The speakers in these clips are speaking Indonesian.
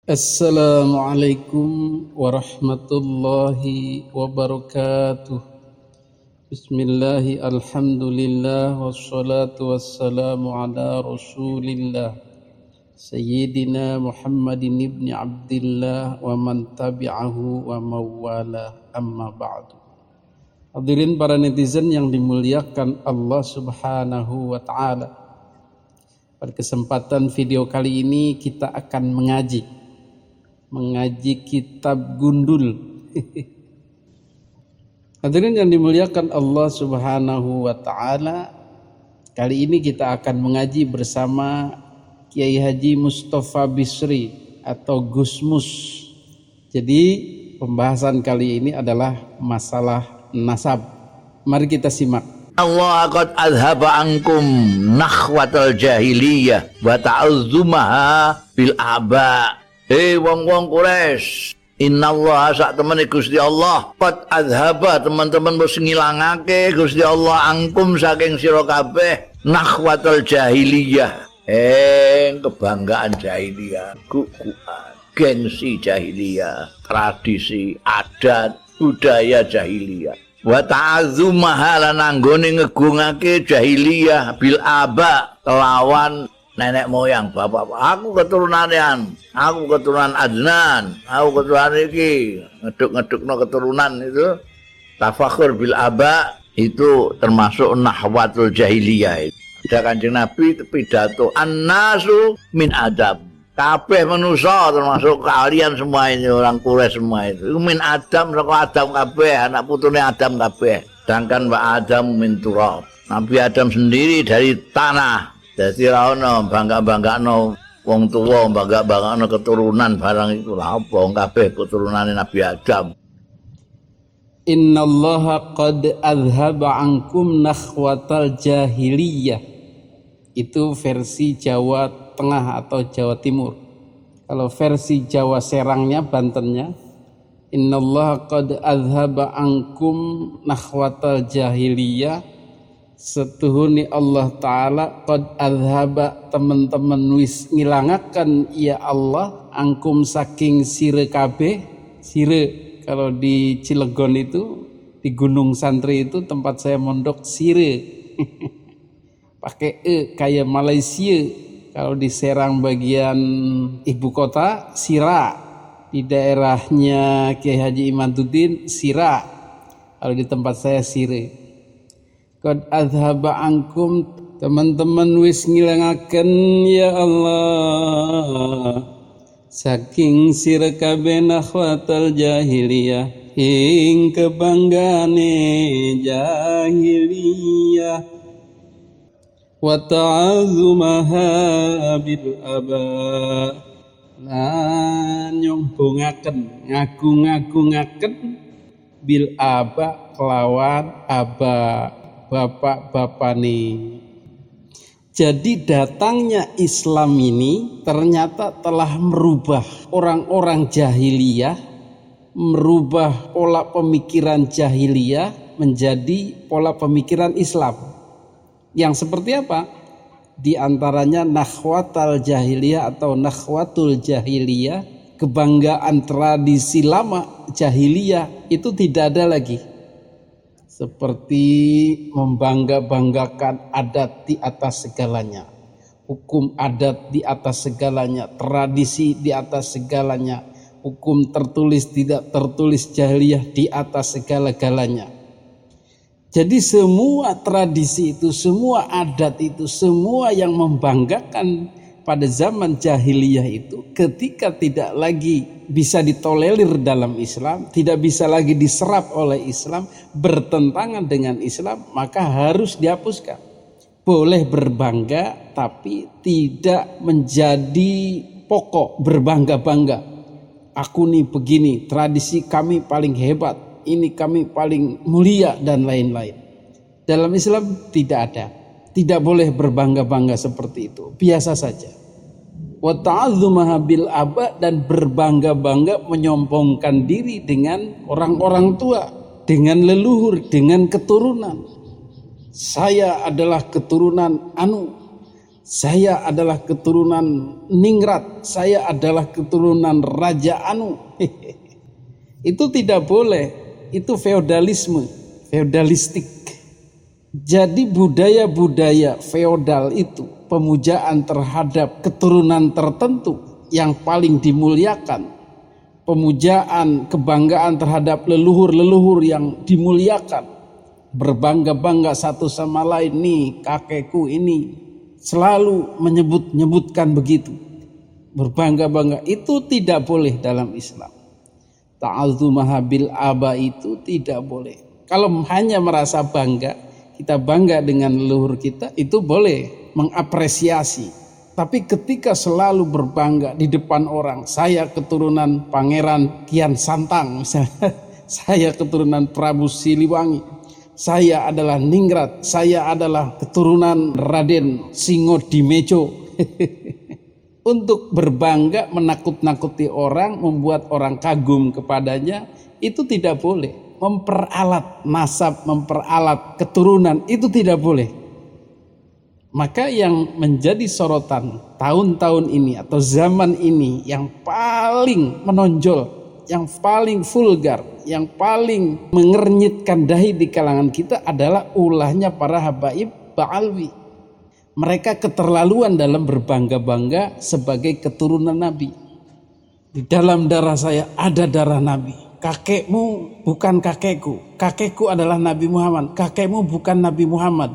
Assalamualaikum warahmatullahi wabarakatuh. Bismillahi alhamdulillah wassalatu wassalamu ala rasulillah Sayyidina Muhammadin ibni Abdillah wa man tabi'ahu wa mawala amma ba'du. Hadirin para netizen yang dimuliakan Allah subhanahu wa ta'ala, pada kesempatan video kali ini kita akan mengaji kitab Gundul. Hadirin yang dimuliakan Allah subhanahu wa ta'ala, kali ini kita akan mengaji bersama Kiai Haji Mustafa Bisri atau Gusmus. Jadi pembahasan kali ini adalah masalah nasab. Mari kita simak. Allah qad azhaba ankum nakhwatal jahiliyah wa ta'azzumaha bil aba. Wong-wong Quraisy, innallaha sak temene Gusti Allah qad azhaba, teman-teman wis ngilangake Gusti Allah angkum saking sira kabeh nakhwatal jahiliyah, kebanggaan jahiliyah, kukuan, gengsi jahiliyah, tradisi, adat, budaya jahiliyah. Wa ta'azzumaha lan anggone ngegungake jahiliyah bil aba, kelawan nenek moyang, bapak. Aku keturunan Adnan, aku keturunan iki, ngeduk-ngedukno keturunan itu. Tafakhur bil aba itu termasuk nahwatul jahiliyah. Ada Kanjeng Nabi pidato, annasu min adam. Kabeh manusia termasuk kalian semua ini, orang Quraisy semua itu min adam, saka Adam kabeh, anak putune Adam kabeh. Sedangkan wa Adam min turab. Nabi Adam sendiri dari tanah. Jadi raono bangga-banggakno wong tuwa, bangga-banggakno keturunan barang iku lha apa wong kabeh keturunane Nabi Adam. Innallaha qad azhaba ankum nakhwatal jahiliyah. Itu versi Jawa Tengah atau Jawa Timur. Kalau versi Jawa Serangnya, Bantennya, innallaha qad azhaba ankum nakhwatal jahiliyah. Setuhuni Allah Ta'ala qad azhaba, teman-teman wis ngilangakan ya Allah angkum saking sire kabeh. Sire kalau di Cilegon itu, di Gunung Santri itu tempat saya mondok, sire pakai kayak Malaysia. Kalau di Serang bagian ibu kota, Sira. Di daerahnya Kiai Haji Imaduddin, Sira. Kalau di tempat saya, sire. Qad azhaba ankum, teman-teman wis ngilangaken ya Allah saking sira kabeh nakhwatal jahiliyah, ing kebanggaane jahiliyah, wa ta'azzumaha bil aba, lan nyombongaken, ngagung-agungaken bil aba, kelawan aba, bapak-bapak nih. Jadi datangnya Islam ini ternyata telah merubah orang-orang jahiliyah, merubah pola pemikiran jahiliyah menjadi pola pemikiran Islam. Yang seperti apa? Di antaranya nakhwatal jahiliyah atau nakhwatul jahiliyah, kebanggaan tradisi lama jahiliyah itu tidak ada lagi. Seperti membangga-banggakan adat di atas segalanya, hukum adat di atas segalanya, tradisi di atas segalanya, hukum tertulis tidak tertulis jahiliyah di atas segala-galanya. Jadi semua tradisi itu, semua adat itu, semua yang membanggakan pada zaman jahiliyah itu ketika tidak lagi bisa ditolerir dalam Islam, tidak bisa lagi diserap oleh Islam, bertentangan dengan Islam, maka harus dihapuskan. Boleh berbangga tapi tidak menjadi pokok berbangga-bangga. Aku nih begini, tradisi kami paling hebat, ini kami paling mulia dan lain-lain. Dalam Islam tidak ada. Tidak boleh berbangga-bangga seperti itu. Biasa saja. Wa ta'azzumaha bil aba, dan berbangga-bangga menyombongkan diri dengan orang-orang tua, dengan leluhur, dengan keturunan. Saya adalah keturunan anu. Saya adalah keturunan ningrat, saya adalah keturunan Raja Anu. Itu tidak boleh, itu feodalisme, feodalistik. Jadi budaya-budaya feodal itu, pemujaan terhadap keturunan tertentu yang paling dimuliakan, pemujaan, kebanggaan terhadap leluhur-leluhur yang dimuliakan, berbangga-bangga satu sama lain, nih kakekku ini, selalu menyebut-nyebutkan begitu, berbangga-bangga, itu tidak boleh dalam Islam. Ta'azzumaha bil aba itu tidak boleh. Kalau hanya merasa bangga, kita bangga dengan leluhur kita, itu boleh mengapresiasi. Tapi ketika selalu berbangga di depan orang, saya keturunan Pangeran Kian Santang misalnya, saya keturunan Prabu Siliwangi, saya adalah ningrat, saya adalah keturunan Raden Singodimejo. Untuk berbangga, menakut-nakuti orang, membuat orang kagum kepadanya, itu tidak boleh. Memperalat nasab, memperalat keturunan, itu tidak boleh. Maka yang menjadi sorotan tahun-tahun ini atau zaman ini yang paling menonjol, yang paling vulgar, yang paling mengernyitkan dahi di kalangan kita adalah ulahnya para habaib Ba'alwi. Mereka keterlaluan dalam berbangga-bangga sebagai keturunan Nabi. Di dalam darah saya ada darah Nabi. Kakekmu bukan kakekku. Kakekku adalah Nabi Muhammad. Kakekmu bukan Nabi Muhammad.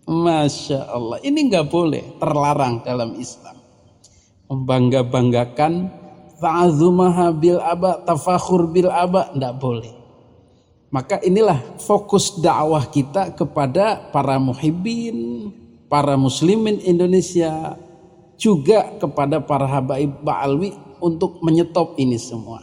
Masya Allah. Ini nggak boleh, terlarang dalam Islam. Membangga-banggakan ta'azumaha bil aba, tafakhur bil aba, nggak boleh. Maka inilah fokus dakwah kita kepada para muhibbin, para muslimin Indonesia, juga kepada para habaib Ba'alwi untuk menyetop ini semua.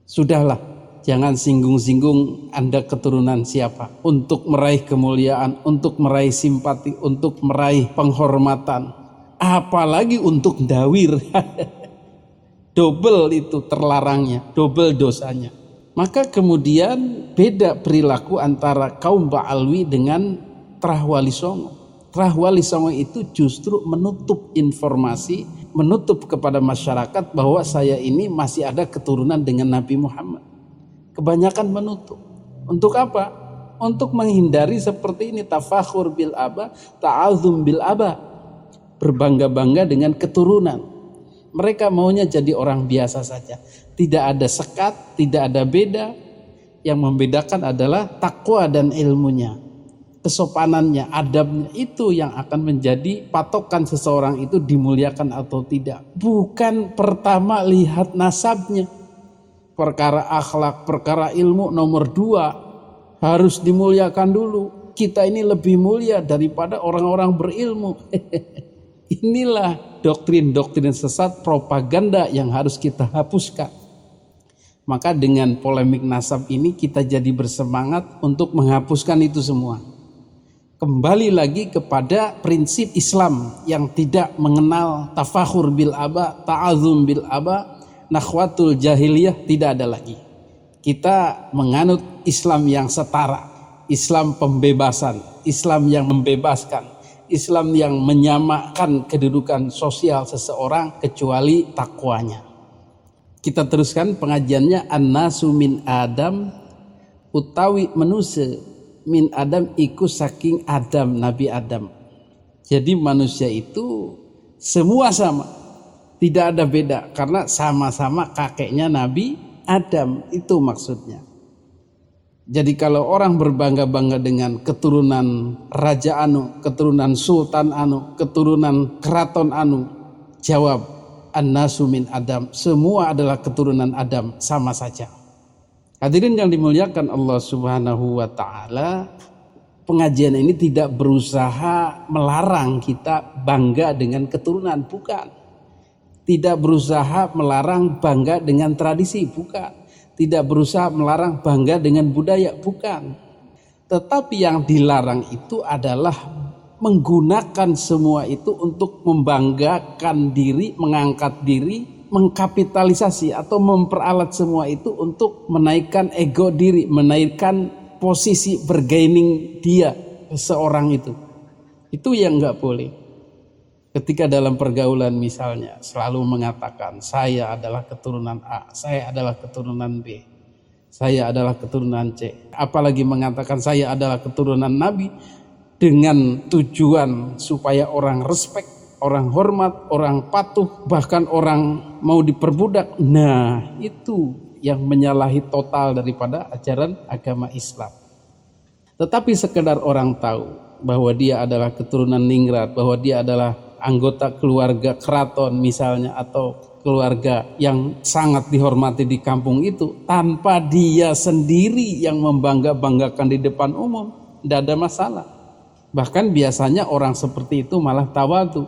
Sudahlah, jangan singgung-singgung Anda keturunan siapa. Untuk meraih kemuliaan, untuk meraih simpati, untuk meraih penghormatan. Apalagi untuk dawir. Double itu terlarangnya, double dosanya. Maka kemudian beda perilaku antara kaum Ba'alwi dengan Trah Wali Songo. Trah Wali Songo itu justru menutup informasi, menutup kepada masyarakat bahwa saya ini masih ada keturunan dengan Nabi Muhammad. Kebanyakan menutup. Untuk apa? Untuk menghindari seperti ini, tafakhur bil aba, ta'azum bil aba. Berbangga-bangga dengan keturunan. Mereka maunya jadi orang biasa saja. Tidak ada sekat, tidak ada beda. Yang membedakan adalah takwa dan ilmunya. Kesopanannya, adabnya, itu yang akan menjadi patokan seseorang itu dimuliakan atau tidak. Bukan pertama lihat nasabnya. Perkara akhlak, perkara ilmu nomor 2 harus dimuliakan dulu. Kita ini lebih mulia daripada orang-orang berilmu. Inilah doktrin-doktrin sesat, propaganda yang harus kita hapuskan. Maka dengan polemik nasab ini kita jadi bersemangat untuk menghapuskan itu semua. Kembali lagi kepada prinsip Islam yang tidak mengenal tafakhur bil aba, ta'azum bil aba, nakhwatul jahiliyah, tidak ada lagi. Kita menganut Islam yang setara, Islam pembebasan, Islam yang membebaskan, Islam yang menyamakan kedudukan sosial seseorang kecuali takwanya. Kita teruskan pengajiannya. An-nasu min Adam, utawi manusia min Adam iku saking Adam, Nabi Adam. Jadi manusia itu semua sama, tidak ada beda, karena sama-sama kakeknya Nabi Adam, itu maksudnya. Jadi kalau orang berbangga-bangga dengan keturunan Raja Anu, keturunan Sultan Anu, keturunan Keraton Anu, jawab, an-nasu min Adam, semua adalah keturunan Adam, sama saja. Hadirin yang dimuliakan Allah Subhanahu wa taala, pengajian ini tidak berusaha melarang kita bangga dengan keturunan, bukan. Tidak berusaha melarang bangga dengan tradisi, bukan. Tidak berusaha melarang bangga dengan budaya, bukan. Tetapi yang dilarang itu adalah menggunakan semua itu untuk membanggakan diri, mengangkat diri, mengkapitalisasi atau memperalat semua itu untuk menaikkan ego diri, menaikkan posisi bergaining dia, seseorang itu. Itu yang nggak boleh. Ketika dalam pergaulan misalnya selalu mengatakan saya adalah keturunan A, saya adalah keturunan B, saya adalah keturunan C. Apalagi mengatakan saya adalah keturunan Nabi dengan tujuan supaya orang respect, orang hormat, orang patuh, bahkan orang mau diperbudak. Nah, itu yang menyalahi total daripada ajaran agama Islam. Tetapi sekedar orang tahu bahwa dia adalah keturunan ningrat, bahwa dia adalah anggota keluarga keraton misalnya, atau keluarga yang sangat dihormati di kampung itu, tanpa dia sendiri yang membangga-banggakan di depan umum, tidak ada masalah. Bahkan biasanya orang seperti itu malah tawadhu.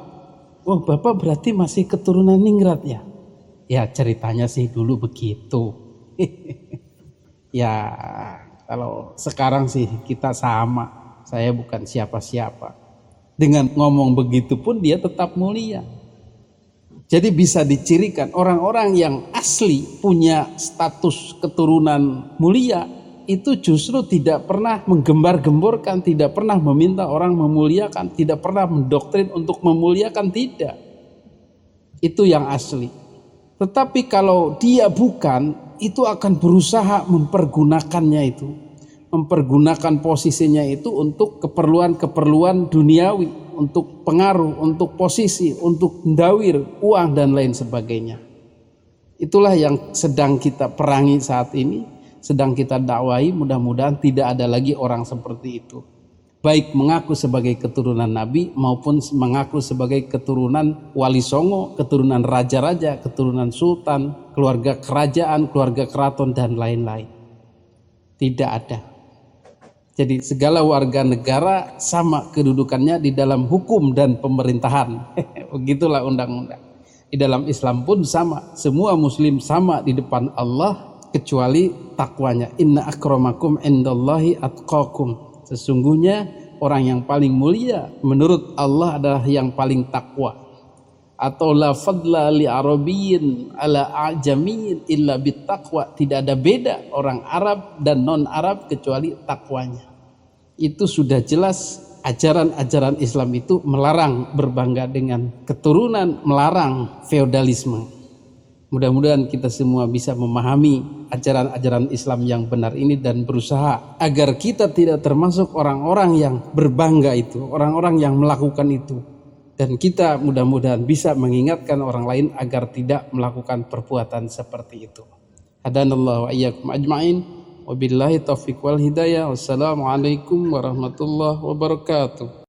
Oh, Bapak berarti masih keturunan ningrat ya? Ya ceritanya sih dulu begitu. Ya kalau sekarang sih kita sama, saya bukan siapa-siapa. Dengan ngomong begitu pun dia tetap mulia. Jadi bisa dicirikan orang-orang yang asli punya status keturunan mulia itu justru tidak pernah menggembar-gemborkan, tidak pernah meminta orang memuliakan, tidak pernah mendoktrin untuk memuliakan, tidak. Itu yang asli. Tetapi kalau dia bukan, itu akan berusaha mempergunakannya itu. Mempergunakan posisinya itu untuk keperluan-keperluan duniawi, untuk pengaruh, untuk posisi, untuk mendawir, uang dan lain sebagainya. Itulah yang sedang kita perangi saat ini, sedang kita dakwahi. Mudah-mudahan tidak ada lagi orang seperti itu. Baik mengaku sebagai keturunan Nabi maupun mengaku sebagai keturunan Wali Songo, keturunan raja-raja, keturunan sultan, keluarga kerajaan, keluarga keraton dan lain-lain. Tidak ada. Jadi segala warga negara sama kedudukannya di dalam hukum dan pemerintahan. Begitulah undang-undang. Di dalam Islam pun sama. Semua muslim sama di depan Allah kecuali takwanya. Inna akramakum indallahi atqakum. Sesungguhnya orang yang paling mulia menurut Allah adalah yang paling takwa. Atau la fadla li arabiyyin ala ajamiyyin illa bittaqwa. Tidak ada beda orang Arab dan non Arab kecuali takwanya. Itu sudah jelas. Ajaran-ajaran Islam itu melarang berbangga dengan keturunan, melarang feodalisme. Mudah-mudahan kita semua bisa memahami ajaran-ajaran Islam yang benar ini dan berusaha agar kita tidak termasuk orang-orang yang berbangga itu, orang-orang yang melakukan itu. Dan kita mudah-mudahan bisa mengingatkan orang lain agar tidak melakukan perbuatan seperti itu. Hadanallahu wa iyyakum ajma'in. Wabillahi taufiq wal hidayah. Wassalamualaikum warahmatullahi wabarakatuh.